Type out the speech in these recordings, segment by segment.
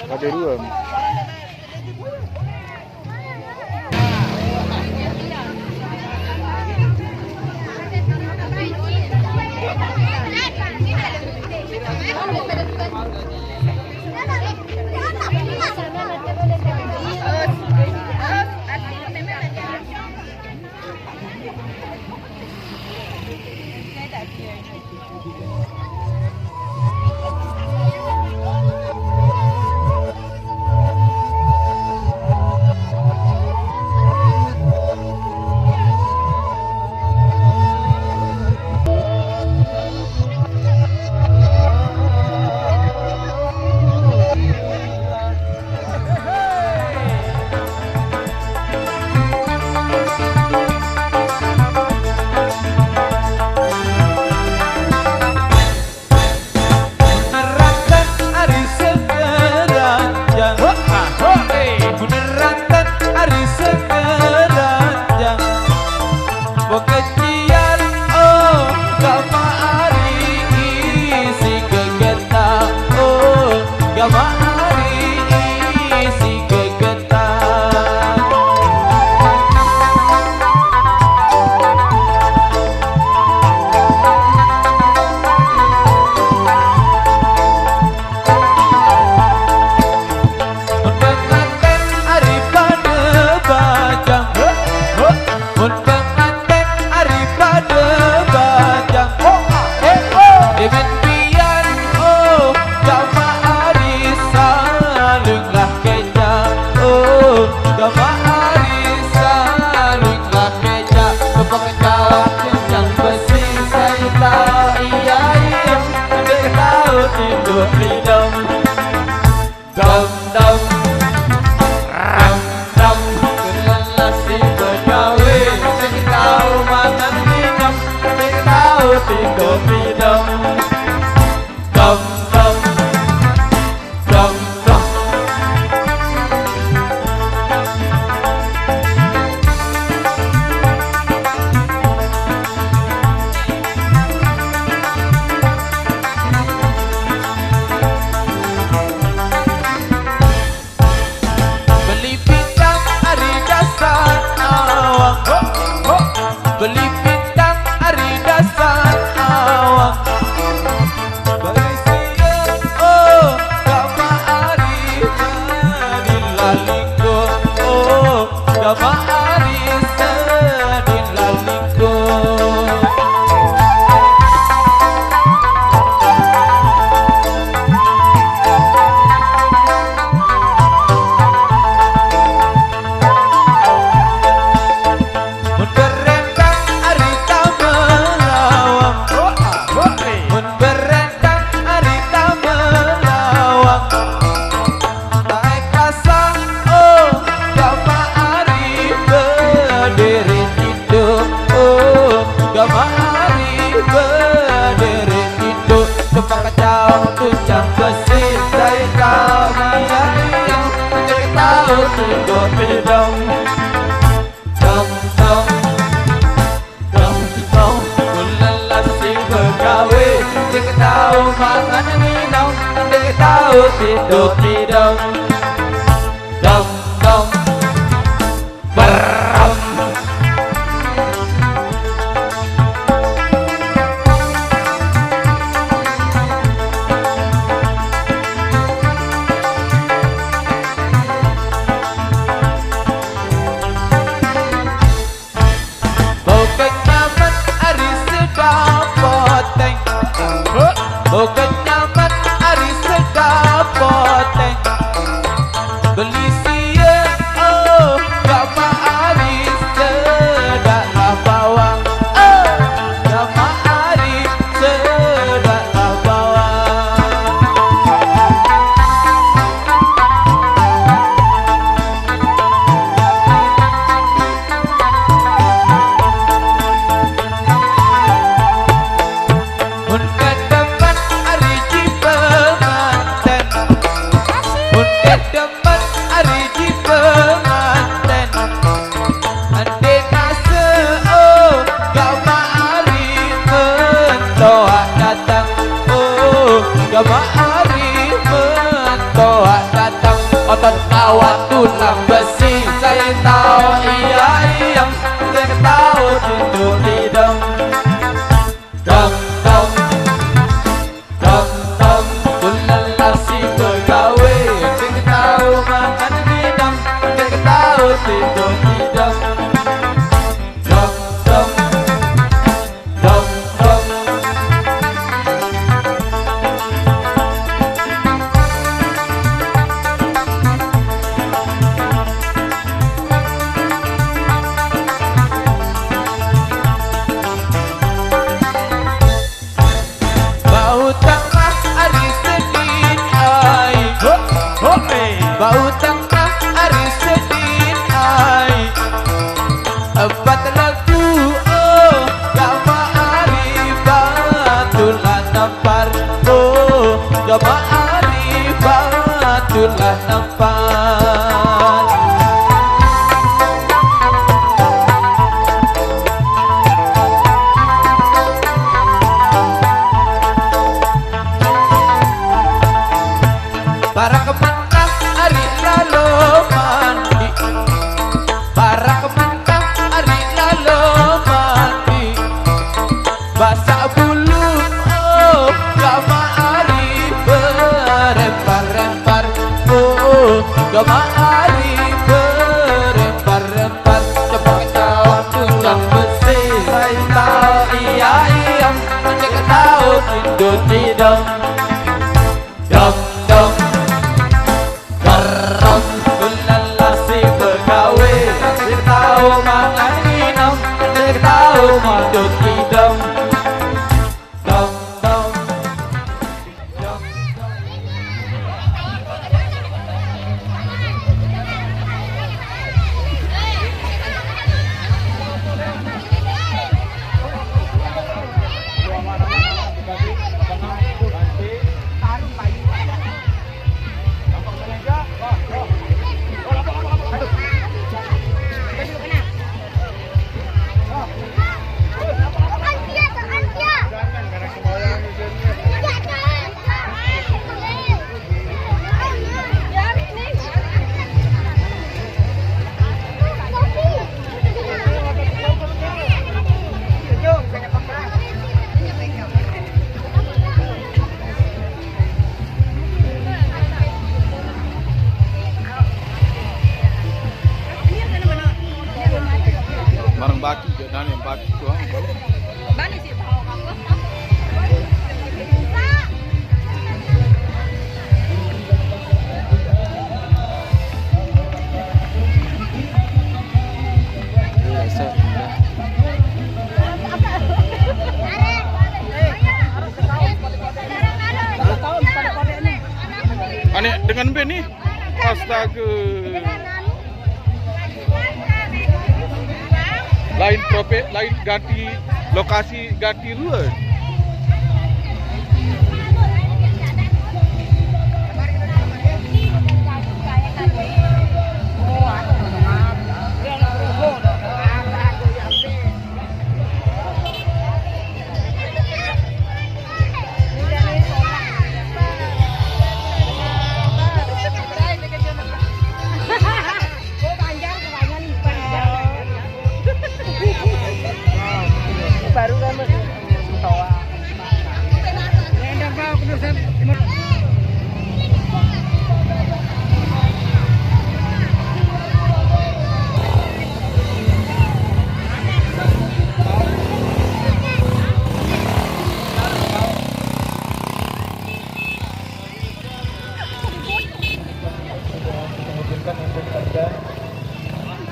Ada dua. Hidup di dong dong dong beram. Bau kenyaman hari sedap poteng, bau kenyaman hari sedap poteng. bau tengah hari sedih ai empat lagu oh gama hari batulah nampar oh gama hari batulah nampar. Para kemenang hari lalu mandi, para kemenang hari lalu mandi, basah bulu oh gama hari berempar-rempar oh gama hari berempar-rempar. Cepat kau tukang besi, saya tahu iya iya, menjaga tahu hidup tidak. Dong dong. Kerong kulala si begawe, si tahu mangan minum, si tahu madut hidung. Dong dong, dong. Barang baki ke dan yang baki tuang. Bani sih tahu kamu. Aneh dengan band nih. Astaga. Lain profit, lain ganti lokasi, ganti ruang. Baru kan tawa.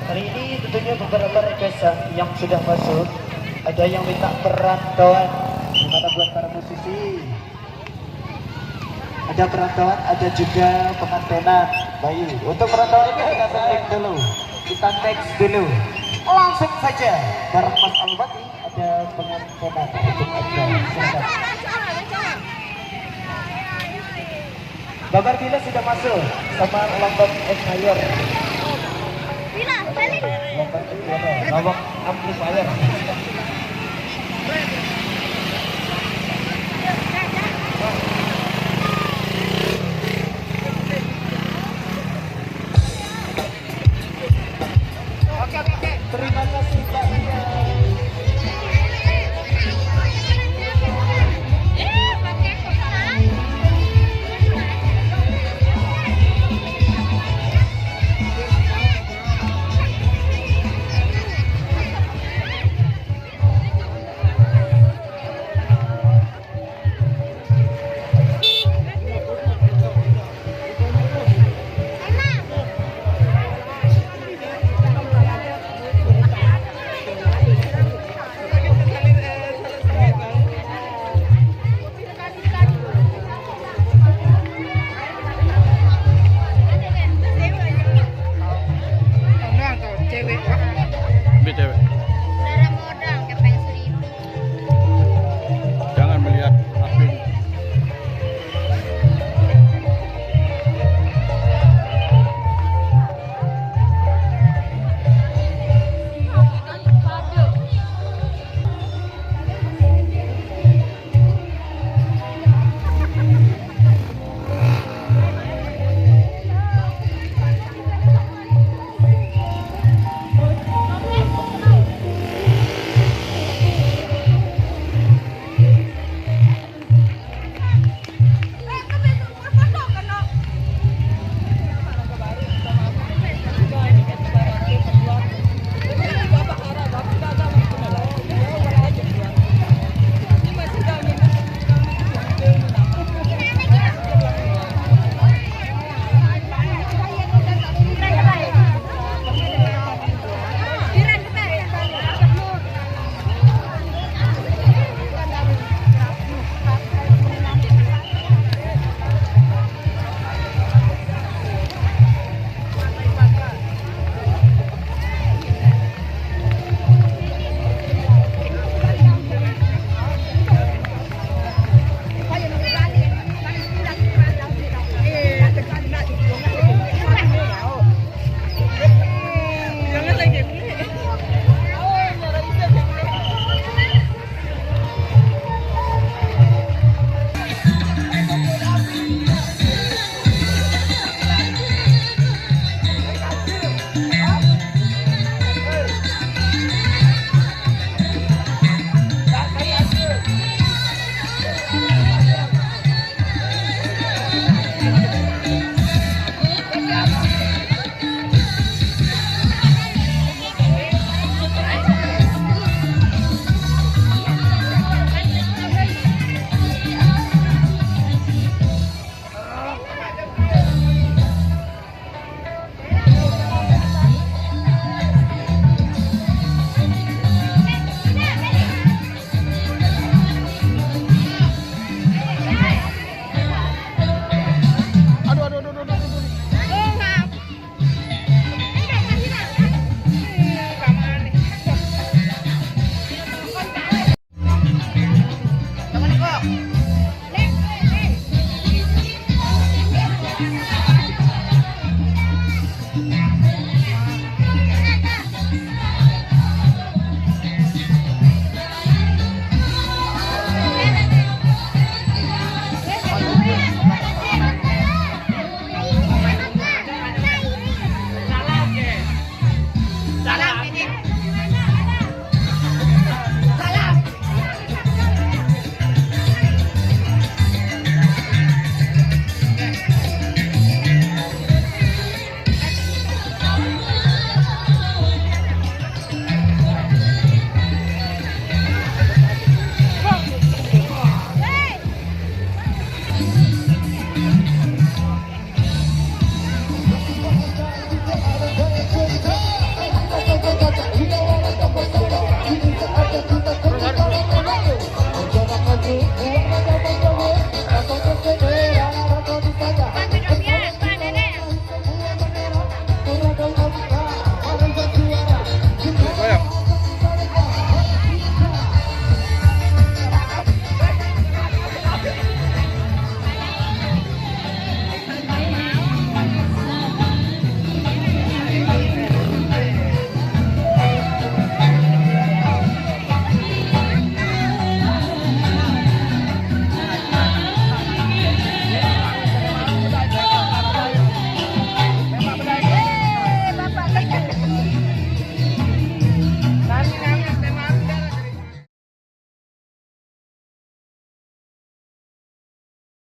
Hari ini tentunya beberapa requestan yang sudah masuk. Ada yang minta perantauan, gimana buat para musisi? Ada perantauan, ada juga pengantenan. Bayu, untuk perantauan ini kita tag dulu, kita teks dulu. Langsung saja, bareng Mas Albati ada pengantenan untuk Anda. Silakan. Babar Bila sudah masuk sama Lombok Empire. Bila, balik. Lombok Empire, Lombok Amplifier.